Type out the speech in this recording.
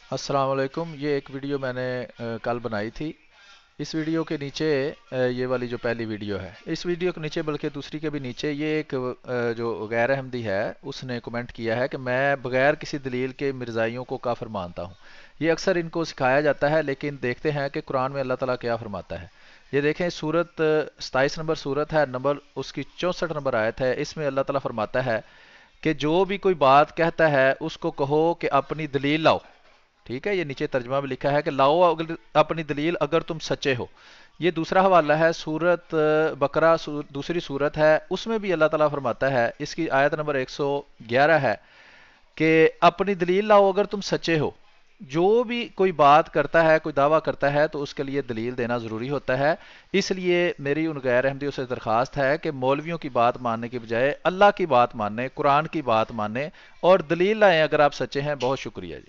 अस्सलाम वालेकुम। ये एक वीडियो मैंने कल बनाई थी। इस वीडियो के नीचे ये वाली जो पहली वीडियो है, इस वीडियो के नीचे बल्कि दूसरी के भी नीचे ये एक जो गैर अहमदी है उसने कमेंट किया है कि मैं बगैर किसी दलील के मिर्ज़ाइयों को काफिर मानता हूँ। ये अक्सर इनको सिखाया जाता है, लेकिन देखते हैं कि कुरान में अल्लाह ताला क्या फरमाता है। ये देखें, सूरत 27 नंबर सूरत है, नंबर उसकी 64 नंबर आयत है। इसमें अल्लाह ताला फरमाता है कि जो भी कोई बात कहता है उसको कहो कि अपनी दलील लाओ। ठीक है, ये नीचे तर्जमा में लिखा है कि लाओ अगर अपनी दलील अगर तुम सच्चे हो। ये दूसरा हवाला है, सूरत बकरा दूसरी सूरत है, उसमें भी अल्लाह ताला फरमाता है, इसकी आयत नंबर 111 है कि अपनी दलील लाओ अगर तुम सच्चे हो। जो भी कोई बात करता है, कोई दावा करता है, तो उसके लिए दलील देना ज़रूरी होता है। इसलिए मेरी उन गैर अहमदियों से दरख्वास्त है कि मौलवियों की बात मानने की बजाय अल्लाह की बात माने, कुरान की बात माने और दलील लाएं अगर आप सच्चे हैं। बहुत शुक्रिया जी।